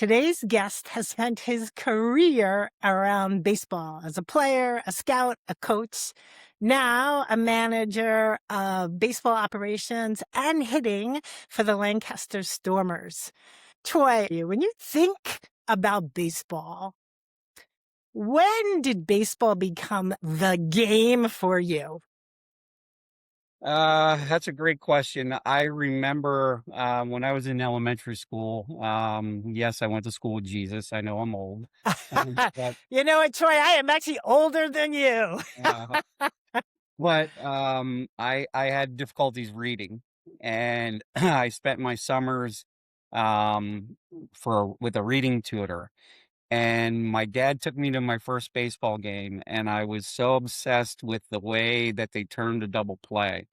Today's guest has spent his career around baseball as a player, a scout, a coach, now a manager of baseball operations and hitting for the Lancaster Stormers. Troy, when you think about baseball, when did baseball become the game for you? That's a great question. I remember when I was in elementary school. Yes, I went to school with Jesus. I know I'm old, but You know what, Troy? I am actually older than you. uh, I had difficulties reading, and I spent my summers for with a reading tutor. And my dad took me to my first baseball game, and I was so obsessed with the way that they turned a double play.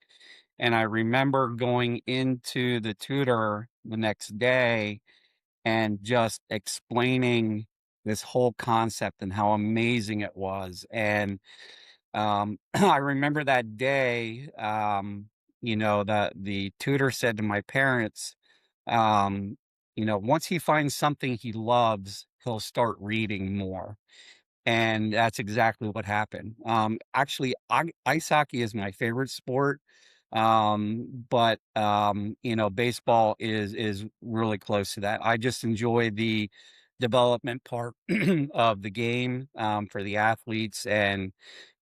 And I remember going into the tutor the next day and just explaining this whole concept and how amazing it was. And I remember that day, the tutor said to my parents, once he finds something he loves, he'll start reading more. And that's exactly what happened. Actually, ice hockey is my favorite sport, but baseball is really close to that. I just enjoy the development part of the game for the athletes, and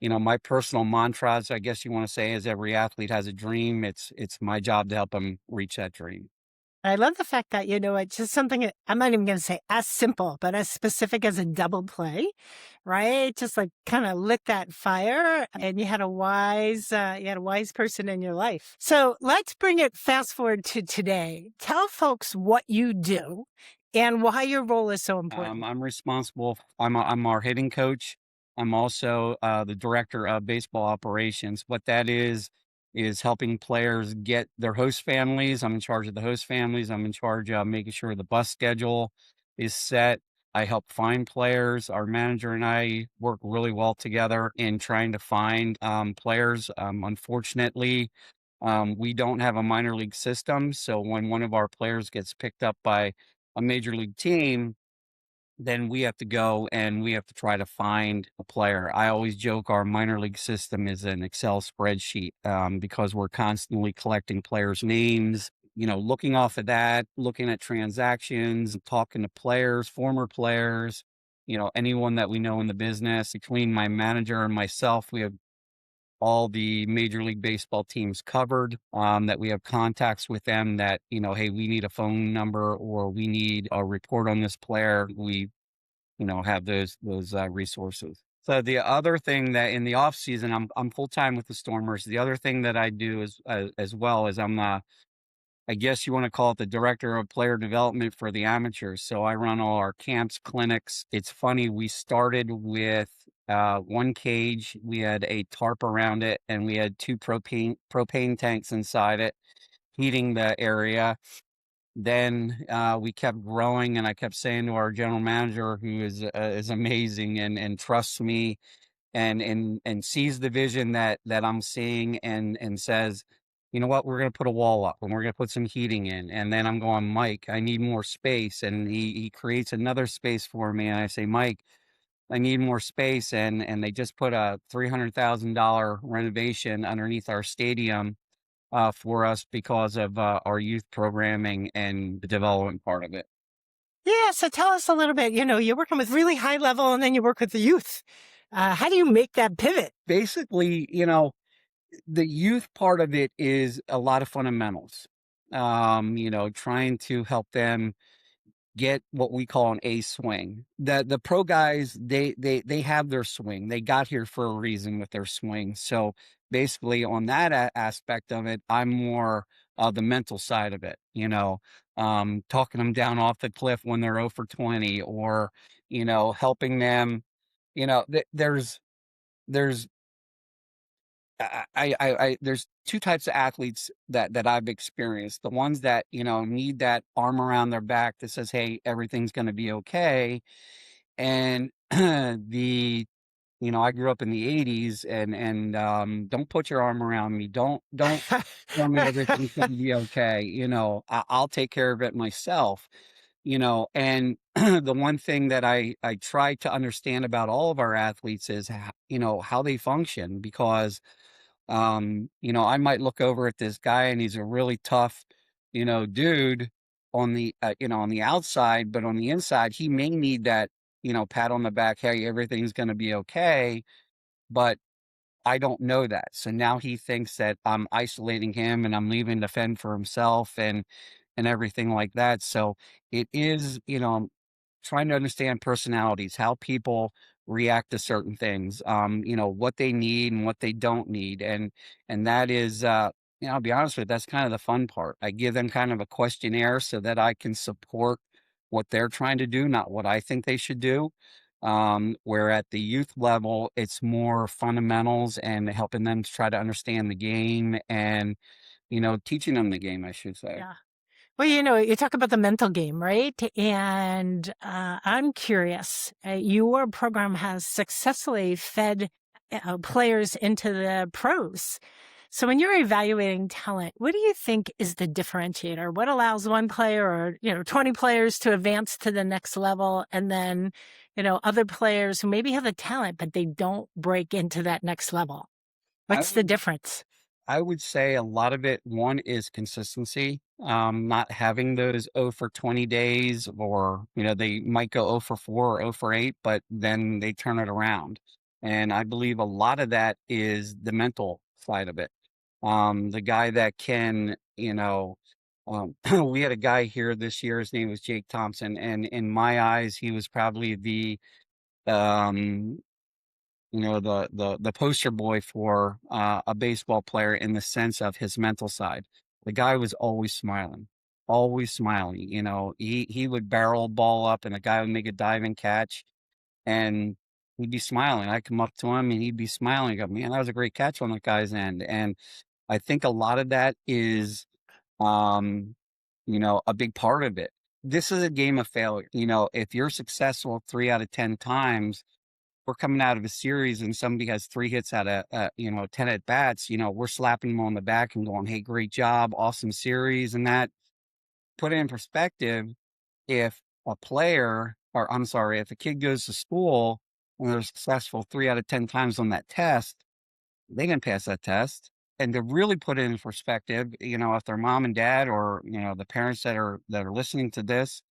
my personal mantras, I guess you want to say, is every athlete has a dream. It's my job to help them reach that dream. I love the fact that, it's just something I'm not even going to say as simple, but as specific as a double play, right? Just like kind of lit that fire and you had a wise person in your life. So let's bring it fast forward to today. Tell folks what you do and why your role is so important. I'm responsible. I'm our hitting coach. I'm also the director of baseball operations. What that is helping players get their host families. I'm in charge of the host families. I'm in charge of making sure the bus schedule is set. I help find players. Our manager and I work really well together in trying to find players. Unfortunately, we don't have a minor league system. So when one of our players gets picked up by a major league team, then we have to go and we have to try to find a player. I always joke our minor league system is an Excel spreadsheet because we're constantly collecting players' names. Looking off of that, looking at transactions, talking to players, former players, anyone that we know in the business. Between my manager and myself, we have all the major league baseball teams covered, that we have contacts with them that, hey, we need a phone number or we need a report on this player. We, have those resources. So the other thing that in the off season, I'm full time with the Stormers. The other thing that I do is as well is I guess you want to call it the director of player development for the amateurs. So I run all our camps, clinics. It's funny. We started with one cage. We had a tarp around it, and we had two propane tanks inside it, heating the area. Then we kept growing, and I kept saying to our general manager, who is amazing and trusts me and sees the vision that I'm seeing and says, you know what, we're going to put a wall up and we're going to put some heating in. And then I'm going, Mike, I need more space. And he creates another space for me. And I say, Mike, I need more space. And they just put a $300,000 renovation underneath our stadium for us because of our youth programming and the development part of it. Yeah, so tell us a little bit. You're working with really high level and then you work with the youth. How do you make that pivot? Basically, the youth part of it is a lot of fundamentals. Trying to help them get what we call an A swing. The pro guys, they have their swing. They got here for a reason with their swing. So basically, on that aspect of it, I'm more the mental side of it. Talking them down off the cliff when they're 0 for 20, or helping them. There's there's two types of athletes that I've experienced. The ones that, need that arm around their back that says, hey, everything's going to be okay. And I grew up in the 80s and don't put your arm around me. Don't tell me everything's going to be okay. I'll take care of it myself. and the one thing that I try to understand about all of our athletes is how they function, because I might look over at this guy and he's a really tough, dude on the on the outside, but on the inside he may need that, pat on the back, hey, everything's going to be okay, but I don't know that. So now he thinks that I'm isolating him and I'm leaving him to fend for himself and everything like that. So it is, trying to understand personalities, how people react to certain things, what they need and what they don't need. And that is I'll be honest with you, that's kind of the fun part. I give them kind of a questionnaire so that I can support what they're trying to do, not what I think they should do. Where at the youth level, it's more fundamentals and helping them to try to understand the game and, teaching them the game, I should say. Yeah. Well, you talk about the mental game, right? And I'm curious. Your program has successfully fed players into the pros. So when you're evaluating talent, what do you think is the differentiator? What allows one player or, 20 players to advance to the next level, and then, other players who maybe have the talent, but they don't break into that next level? I What's the would difference? I would say a lot of it, one is consistency, not having those 0 for 20 days, or, they might go 0 for 4 or 0 for 8, but then they turn it around. And I believe a lot of that is the mental side of it. The guy that can, we had a guy here this year, his name was Jake Thompson. And in my eyes, he was probably um, the poster boy for a baseball player in the sense of his mental side. The guy was always smiling, always smiling. He would barrel a ball up, and the guy would make a diving catch, and he'd be smiling. I'd come up to him, and he'd be smiling. I go, man, that was a great catch on that guy's end. And I think a lot of that is, um, a big part of it. This is a game of failure. If you're successful 3 out of 10 times, we're coming out of a series and somebody has 3 hits out of 10 at bats, we're slapping them on the back and going, hey, great job, awesome series. And that, put it in perspective, if a player, or I'm sorry, if a kid goes to school and they're successful 3 out of 10 times on that test, they can pass that test. And to really put it in perspective, if their mom and dad, or the parents that are listening to this,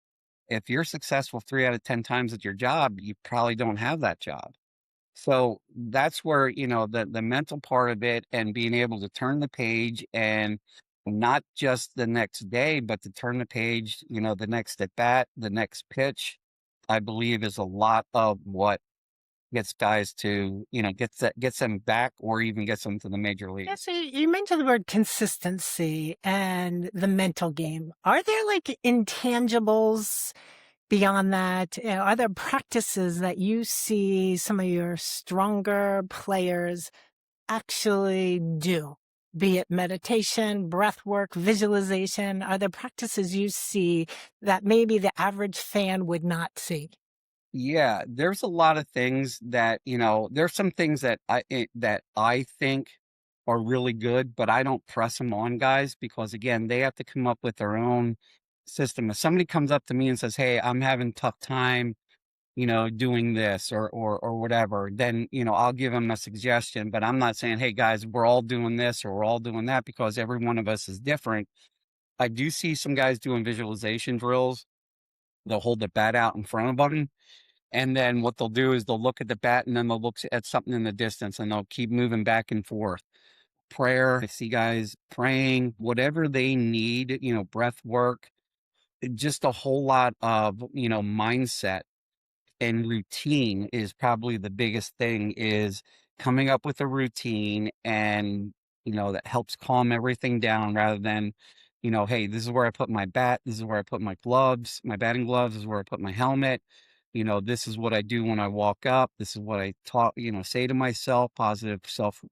if you're successful 3 out of 10 times at your job, you probably don't have that job. So that's where, the mental part of it, and being able to turn the page, and not just the next day, but to turn the page, the next at bat, the next pitch, I believe is a lot of what gets guys to, gets them back, or even gets them to the major Yeah, leagues. so you mentioned the word consistency and the mental game. Are there like intangibles beyond that? Are there practices that you see some of your stronger players actually do? Be it meditation, breath work, visualization. Are there practices you see that maybe the average fan would not see? Yeah, there's a lot of things that, there's some things that I think are really good, but I don't press them on guys, because again, they have to come up with their own system. If somebody comes up to me and says, "Hey, I'm having a tough time, doing this or whatever," then, I'll give them a suggestion, but I'm not saying, "Hey guys, we're all doing this or we're all doing that," because every one of us is different. I do see some guys doing visualization drills. They'll hold the bat out in front of them, and then what they'll do is they'll look at the bat, and then they'll look at something in the distance, and they'll keep moving back and forth. Prayer, I see guys praying, whatever they need, breath work, just a whole lot of, mindset and routine is probably the biggest thing, is coming up with a routine, and that helps calm everything down, rather than, hey, this is where I put my bat, this is where I put my gloves, my batting gloves, this is where I put my helmet, this is what I do when I walk up, this is what I talk, say to myself, positive self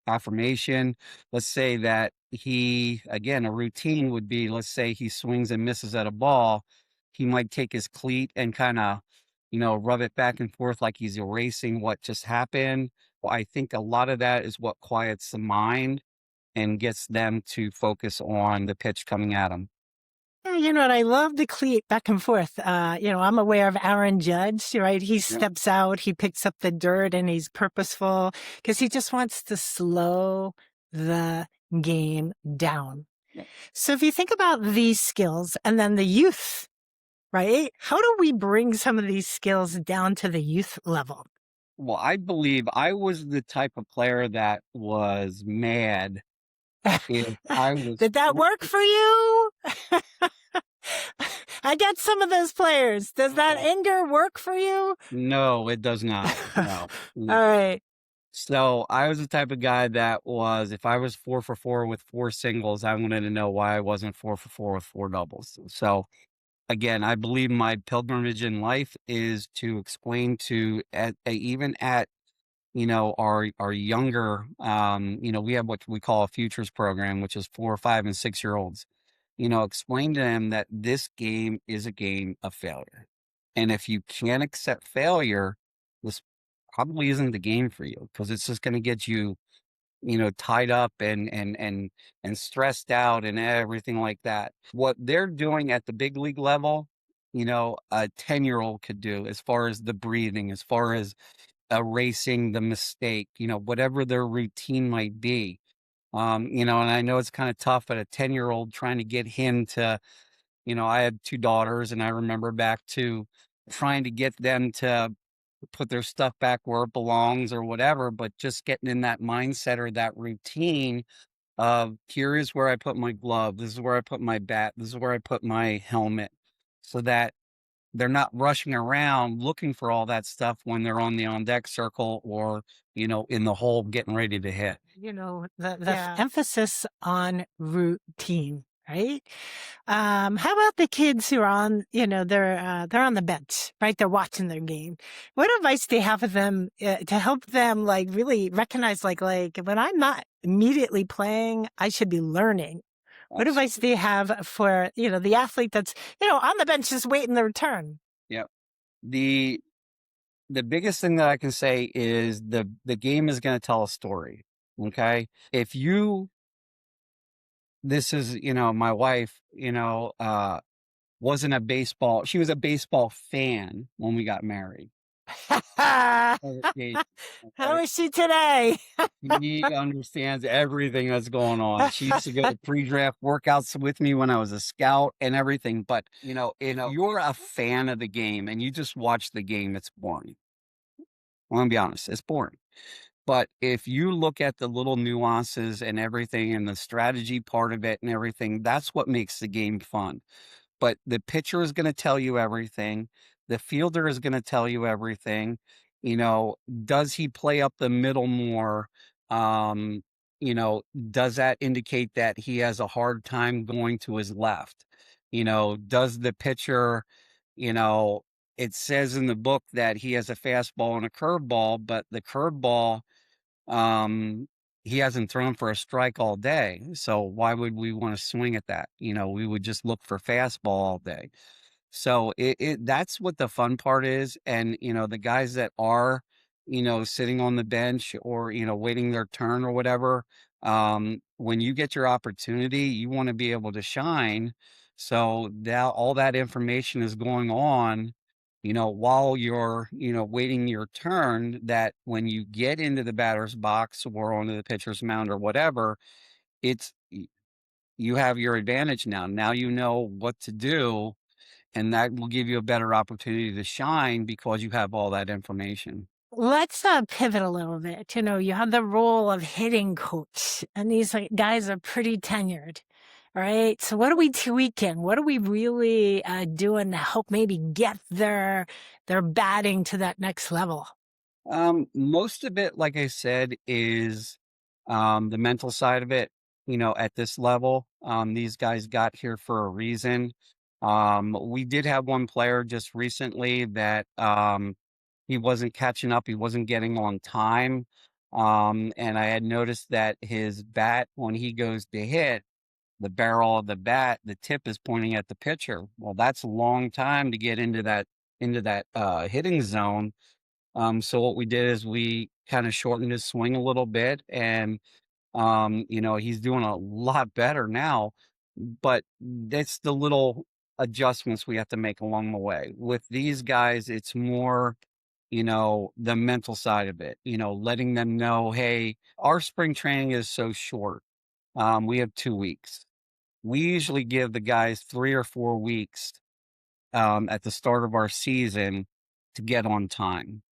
affirmation. Let's say that a routine would be, let's say he swings and misses at a ball, he might take his cleat and kind of, rub it back and forth like he's erasing what just happened. Well, I think a lot of that is what quiets the mind and gets them to focus on the pitch coming at them. Yeah, you know what? I love the cleat back and forth. I'm aware of Aaron Judge, right? He Yep, steps out, he picks up the dirt, and he's purposeful because he just wants to slow the game down. yep. So if you think about these skills and then the youth, right? How do we bring some of these skills down to the youth level? Well, I believe I was the type of player that was mad if I was Did that 4 work for you? I get some of those players. Does that oh, anger work for you? no, it does not. No, All no. right. So I was the type of guy that was, if I was 4 for 4 with 4 singles, I wanted to know why I wasn't 4 for 4 with 4 doubles. So again, I believe my pilgrimage in life is to explain to even at our younger, we have what we call a futures program, which is 4, 5, and 6 year olds. Explain to them that this game is a game of failure. And if you can't accept failure, this probably isn't the game for you because it's just going to get you, tied up and stressed out and everything like that. What they're doing at the big league level, a 10-year-old could do as far as the breathing, as far as erasing the mistake, whatever their routine might be. And I know it's kind of tough, but a 10-year-old trying to get him to, I had 2 daughters and I remember back to trying to get them to put their stuff back where it belongs or whatever, but just getting in that mindset or that routine of here is where I put my glove, this is where I put my bat, this is where I put my helmet, so that they're not rushing around looking for all that stuff when they're on the on deck circle or, in the hole getting ready to hit. The emphasis on routine, right? How about the kids who are on, they're on the bench, right? They're watching their game. What advice do you have for them to help them like really recognize like when I'm not immediately playing, I should be learning. What Abs- advice do you have for, the athlete that's, on the bench just waiting their turn? Yep. The the biggest thing that I can say is the game is going to tell a story. Okay. If you this is, my wife, wasn't a baseball, she was a baseball fan when we got married. How Of occasion, okay? is she today? He understands everything that's going on. She used to go to pre-draft workouts with me when I was a scout and everything. But, if you're a fan of the game and you just watch the game, it's boring. I'm gonna be honest, it's boring. But if you look at the little nuances and everything and the strategy part of it and everything, that's what makes the game fun. But the pitcher is gonna tell you everything. The fielder is gonna tell you everything. You know, does he play up the middle more? Um, does that indicate that he has a hard time going to his left? Does the pitcher, you know, it says in the book that he has a fastball and a curveball, but the curveball, um, he hasn't thrown for a strike all day. So why would we want to swing at that? We would just look for fastball all day. So that's what the fun part is. And, the guys that are, sitting on the bench or, waiting their turn or whatever, when you get your opportunity, you want to be able to shine. So that all that information is going on, while you're, waiting your turn, that when you get into the batter's box or onto the pitcher's mound or whatever, it's, you have your advantage now. Now you know what to do, and that will give you a better opportunity to shine because you have all that information. Let's pivot a little bit. You have the role of hitting coach, and these guys are pretty tenured. All right. So, what are we tweaking? What are we really doing to help maybe get their batting to that next level? Most of it, like I said, is the mental side of it. At this level, these guys got here for a reason. We did have one player just recently that he wasn't catching up, he wasn't getting on time. And I had noticed that his bat, when he goes to hit, the barrel of the bat, the tip is pointing at the pitcher. Well, that's a long time to get into that hitting zone. So what we did is we kind of shortened his swing a little bit, and he's doing a lot better now. but that's the little adjustments we have to make along the way. With these guys, it's more, the mental side of it, letting them know, hey, our spring training is so short. We have 2 weeks. We usually give the guys 3 or 4 weeks at the start of our season to get on time.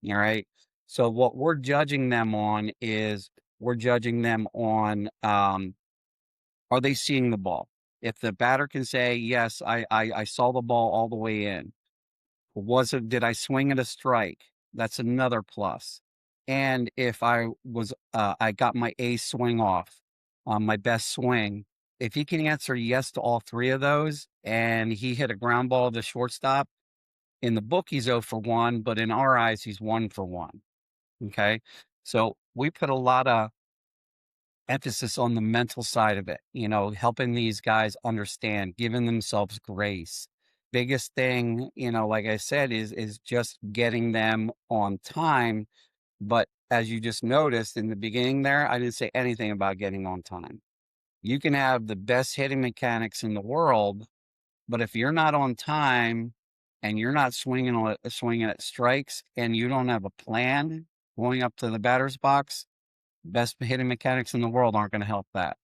All right. So what we're judging them on is we're judging them on are they seeing the ball? If the batter can say, yes, I saw the ball all the way in. Did I swing at a strike? That's another plus. And if I got my A swing off, my best swing, if he can answer yes to all three of those and he hit a ground ball to shortstop, in the book, he's 0 for 1, but in our eyes, he's 1 for 1. Okay. So we put a lot of emphasis on the mental side of it, helping these guys understand, giving themselves grace. Biggest thing, like I said, is just getting them on time. But as you just noticed in the beginning there, I didn't say anything about getting on time. You can have the best hitting mechanics in the world, but if you're not on time and you're not swinging at strikes and you don't have a plan going up to the batter's box, best hitting mechanics in the world aren't going to help that.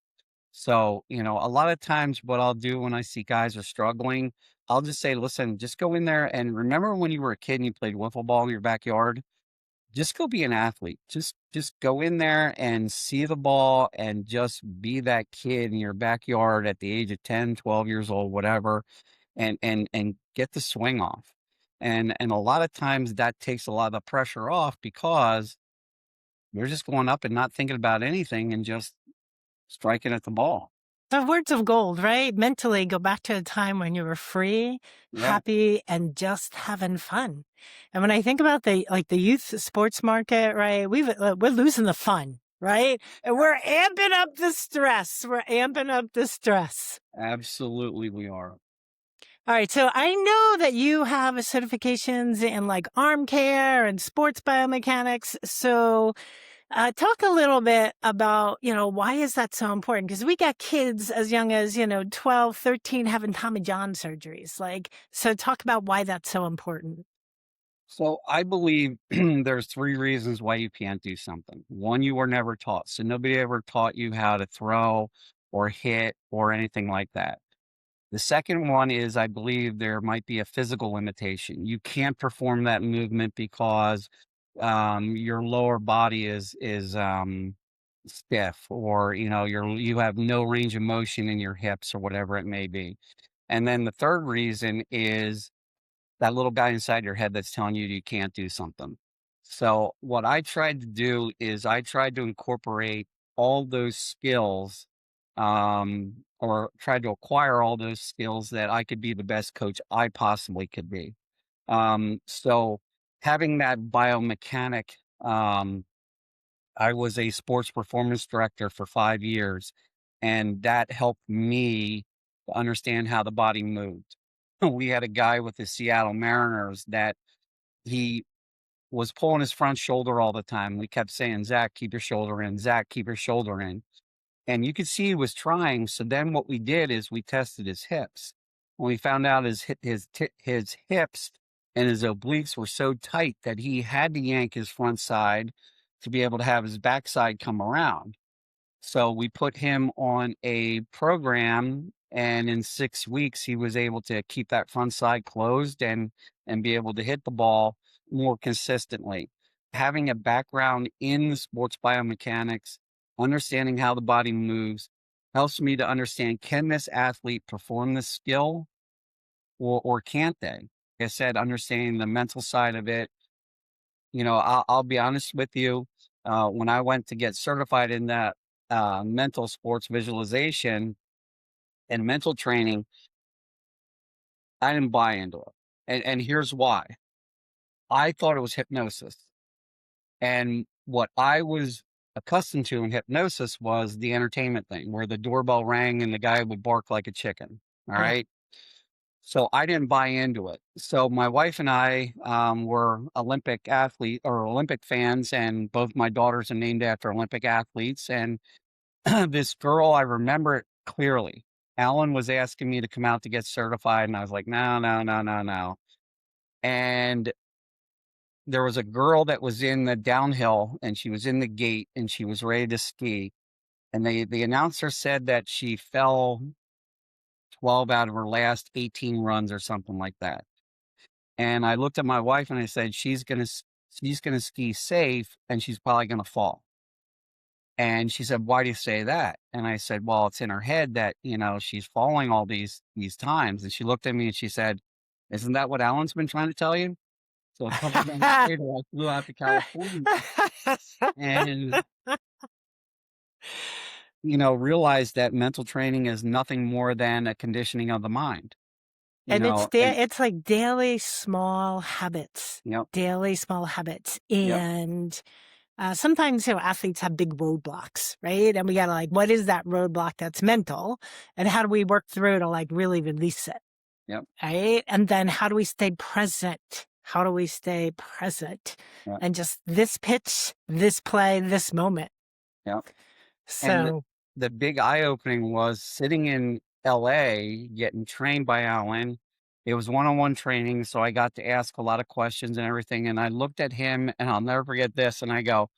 So, a lot of times what I'll do when I see guys are struggling, I'll just say, listen, just go in there and remember when you were a kid and you played wiffle ball in your backyard? Just go be an athlete. Just go in there and see the ball and just be that kid in your backyard at the age of 10, 12 years old, whatever, and get the swing off. And a lot of times that takes a lot of the pressure off because you're just going up and not thinking about anything and just striking at the ball. The words of gold, right? Mentally go back to a time when you were free, Yeah, happy, and just having fun. And when I think about the youth sports market, right? We're losing the fun, right? And we're amping up the stress. We're amping up the stress. absolutely we are. All right. So I know that you have certifications in like arm care and sports biomechanics. So talk a little bit about, why is that so important? Because we got kids as young as, 12, 13 having Tommy John surgeries. So talk about why that's so important. So I believe there's three reasons why you can't do something. One, you were never taught. So nobody ever taught you how to throw or hit or anything like that. The second one is I believe there might be a physical limitation. You can't perform that movement because your lower body is stiff, or you have no range of motion in your hips or whatever it may be. And then the third reason is that little guy inside your head that's telling you can't do something. So what I tried to do is I tried to incorporate all those skills, or tried to acquire all those skills that I could be the best coach I possibly could be. So having that biomechanic, I was a sports performance director for 5 years, and that helped me to understand how the body moved. We had a guy with the Seattle Mariners that he was pulling his front shoulder all the time. We kept saying, Zach, keep your shoulder in. Zach, keep your shoulder in. And you could see he was trying. So then what we did is we tested his hips. When we found out his hips and his obliques were so tight that he had to yank his front side to be able to have his backside come around. So we put him on a program, and in 6 weeks, he was able to keep that front side closed and be able to hit the ball more consistently. Having a background in sports biomechanics, understanding how the body moves, helps me to understand, can this athlete perform this skill, or can't they? Like I said, understanding the mental side of it. I'll be honest with you. When I went to get certified in that mental sports visualization and mental training, I didn't buy into it. And here's why. I thought it was hypnosis. And what I was accustomed to in hypnosis was the entertainment thing where the doorbell rang and the guy would bark like a chicken. All Yeah. right. So I didn't buy into it. So my wife and I were Olympic fans, and both my daughters are named after Olympic athletes. And this girl, I remember it clearly. Alan was asking me to come out to get certified, and I was like, "No, no, no, no, no." And there was a girl that was in the downhill, and she was in the gate, and she was ready to ski, and the announcer said that she fell 12 out of her last 18 runs or something like that. And I looked at my wife and I said, she's gonna ski safe, and she's probably gonna fall." And she said, "Why do you say that?" And I said, "Well, it's in her head that, she's falling all these times." And she looked at me and she said, "Isn't that what Alan's been trying to tell you?" So a couple months later, I flew out to California and, realized that mental training is nothing more than a conditioning of the mind, And it's and it's like daily small habits, yep, daily small habits. yep, And sometimes, athletes have big roadblocks, right? And we got to like, what is that roadblock that's mental? And how do we work through to like really release it? yep, Right. And then how do we stay present? How do we stay present? yep, And just this pitch, this play, this moment. yep. And So, the big eye-opening was sitting in LA getting trained by Alan. It was one-on-one training, so I got to ask a lot of questions and everything, and I looked at him, and I'll never forget this, and I go,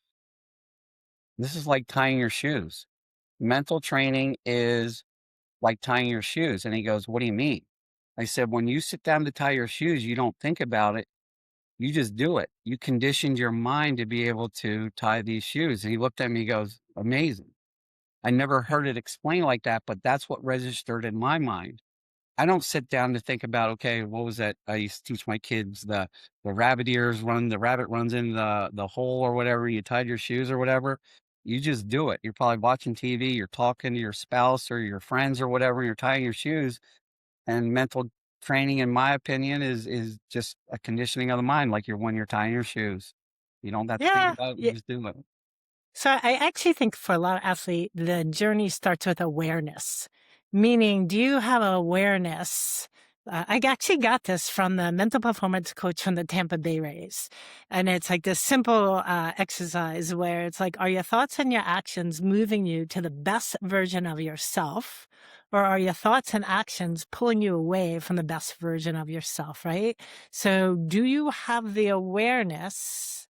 "This is like tying your shoes. Mental training is like tying your shoes." And he goes, "What do you mean?" I said, "When you sit down to tie your shoes, you don't think about it. You just do it. You conditioned your mind to be able to tie these shoes." And he looked at me, he goes, "Amazing. I never heard it explained like that, but that's what registered in my mind." I don't sit down to think about, okay, what was that? I used to teach my kids the rabbit ears run, the rabbit runs in the hole or whatever. You tied your shoes or whatever. You just do it. You're probably watching TV, you're talking to your spouse or your friends or whatever, and you're tying your shoes. And mental training, in my opinion, is just a conditioning of the mind, like when you're tying your shoes. You don't have to think yeah. about it, you just do it. So I actually think for a lot of athletes, the journey starts with awareness. Meaning, do you have awareness? I actually got this from the mental performance coach from the Tampa Bay Rays. And it's like this simple exercise where it's like, are your thoughts and your actions moving you to the best version of yourself? Or are your thoughts and actions pulling you away from the best version of yourself, right? So do you have the awareness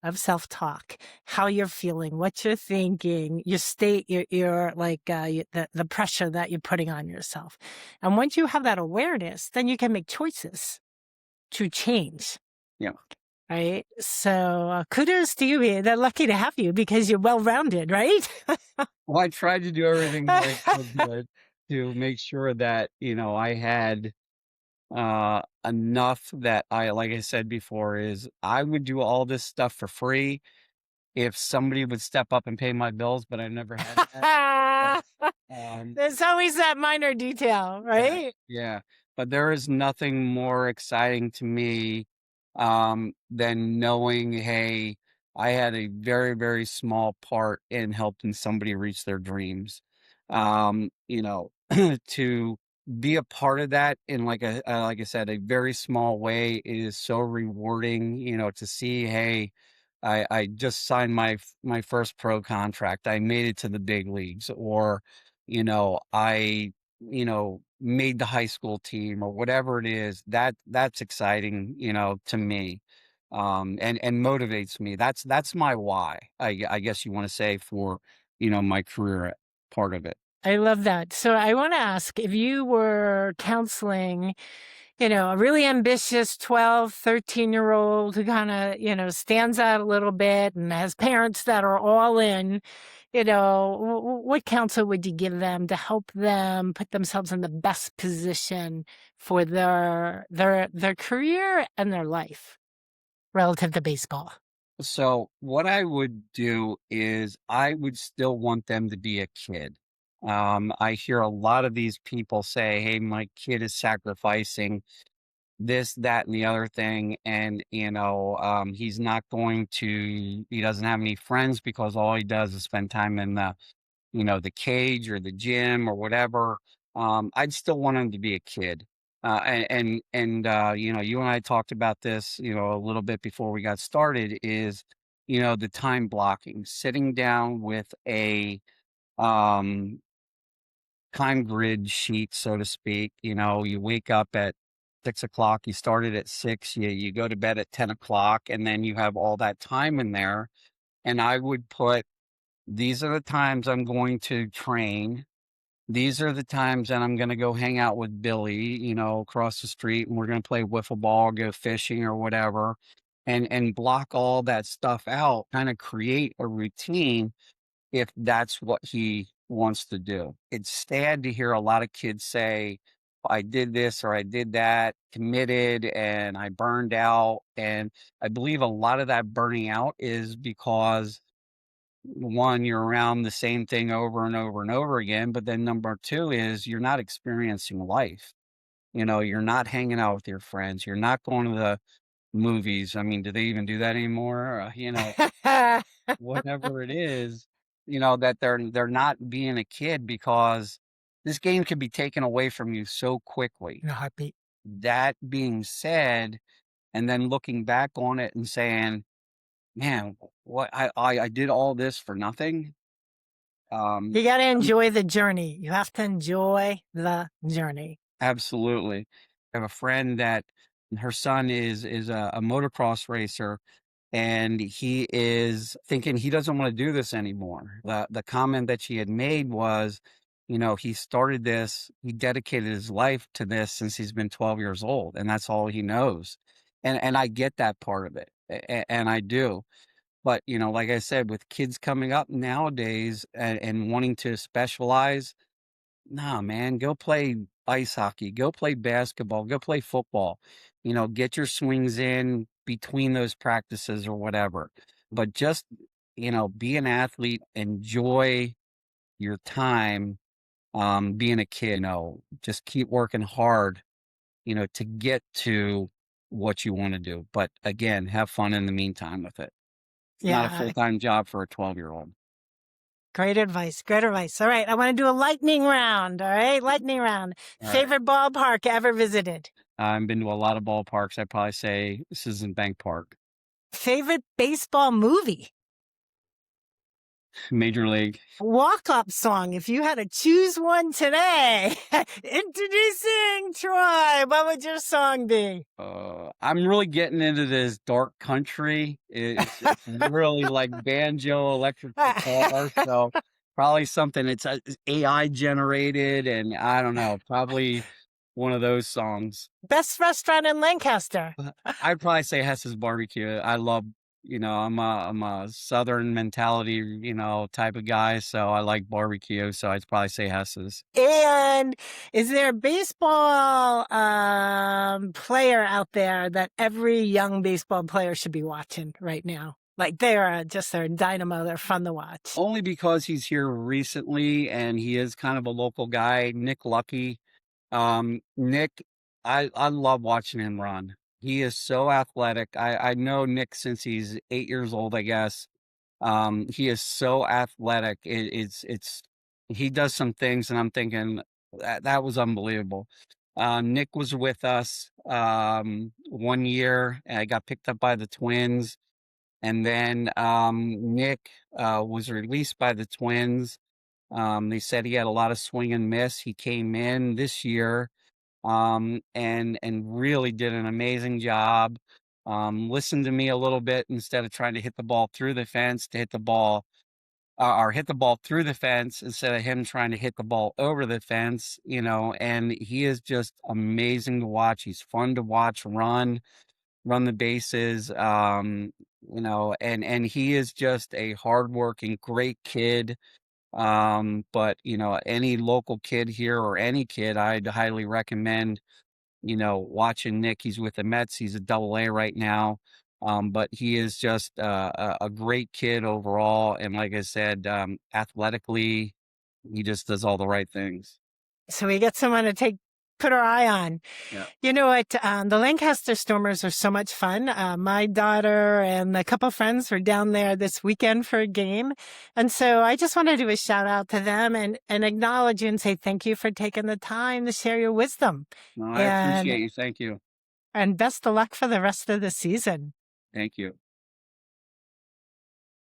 of self-talk, how you're feeling, what you're thinking, your state, your like the pressure that you're putting on yourself. And once you have that awareness, then you can make choices to change. Yeah. Right. So kudos to you. They're lucky to have you because you're well-rounded, right? Well, I tried to do everything that I could to make sure that, I had enough that like I said before, is I would do all this stuff for free if somebody would step up and pay my bills, but I never had that. But, um, There's always that minor detail, yeah, right? yeah. But there is nothing more exciting to me than knowing, hey, I had a very, very small part in helping somebody reach their dreams. To be a part of that in like I said, a very small way is so rewarding, to see, hey, I just signed my first pro contract. I made it to the big leagues, or, I, made the high school team or whatever it is. That's exciting, to me. And motivates me. That's my why. I guess you want to say for, my career part of it. I love that. So I want to ask if you were counseling, a really ambitious 12, 13-year-old who kind of, stands out a little bit and has parents that are all in, what counsel would you give them to help them put themselves in the best position for their career and their life relative to baseball? So what I would do is I would still want them to be a kid. I hear a lot of these people say, "Hey, my kid is sacrificing this, that, and the other thing, and he's not going to. He doesn't have any friends because all he does is spend time in the cage or the gym or whatever." I'd still want him to be a kid. You and I talked about this, a little bit before we got started, is, the time blocking, sitting down with um, time grid sheet, so to speak. You wake up at 6 o'clock, you started at 6, you go to bed at 10 o'clock, and then you have all that time in there. And I would put, these are the times I'm going to train. These are the times that I'm going to go hang out with Billy, across the street, and we're going to play wiffle ball, go fishing or whatever, and block all that stuff out, kind of create a routine if that's what he wants to do. It's sad to hear a lot of kids say, I did this or I did that, committed, and I burned out. And I believe a lot of that burning out is because, one, you're around the same thing over and over and over again. But then number two is you're not experiencing life. You're not hanging out with your friends. You're not going to the movies. I mean, do they even do that anymore? Whatever it is, that they're not being a kid, because this game can be taken away from you so quickly. In a heartbeat. That being said, and then looking back on it and saying, man, what I did all this for nothing. You got to enjoy the journey. You have to enjoy the journey. Absolutely. I have a friend that her son is a motocross racer, and he is thinking he doesn't want to do this anymore. The comment that she had made was, he started this, he dedicated his life to this since he's been 12 years old, and that's all he knows. And I get that part of it, and I do. But, like I said, with kids coming up nowadays and wanting to specialize, nah, man, go play ice hockey, go play basketball, go play football. Get your swings in between those practices or whatever. But just, be an athlete, enjoy your time being a kid, just keep working hard, to get to what you want to do. But again, have fun in the meantime with it. It's not a Yeah. full-time job for a 12-year-old. Great advice. Great advice. All right. I want to do a lightning round. All right. Lightning round. All right. Favorite ballpark ever visited? I've been to a lot of ballparks. I'd probably say this isn't Bank Park. Favorite baseball movie? Major League. Walk-up song. If you had to choose one today, introducing Troy, what would your song be? I'm really getting into this dark country. It's really like banjo, electric guitar. So probably something it's AI generated, and I don't know, probably one of those songs. Best restaurant in Lancaster? I'd probably say Hess's Barbecue. I love, I'm a Southern mentality, type of guy. So I like barbecue. So I'd probably say Hess's. And is there a baseball player out there that every young baseball player should be watching right now? Like they're dynamo. They're fun to watch. Only because he's here recently and he is kind of a local guy, Nick Lucky. Nick, I love watching him run. He is so athletic. I know Nick since he's 8 years old, I guess. He is so athletic. He does some things, and I'm thinking that was unbelievable. Nick was with us 1 year, and I got picked up by the Twins, and then Nick was released by the Twins. They said he had a lot of swing and miss. He came in this year and really did an amazing job. Listened to me a little bit instead of trying to hit the ball through the fence to hit the ball or hit the ball through the fence instead of him trying to hit the ball over the fence, and he is just amazing to watch. He's fun to watch run the bases, and he is just a hardworking, great kid. But any local kid here or any kid, I'd highly recommend, watching Nick. He's with the Mets. He's a AA right now. But he is just a great kid overall. And like I said, athletically, he just does all the right things. So we get someone to put our eye on. Yeah. You know what? The Lancaster Stormers are so much fun. My daughter and a couple friends were down there this weekend for a game. And so I just want to do a shout out to them and acknowledge you and say thank you for taking the time to share your wisdom. No, I appreciate you. Thank you. And best of luck for the rest of the season. Thank you.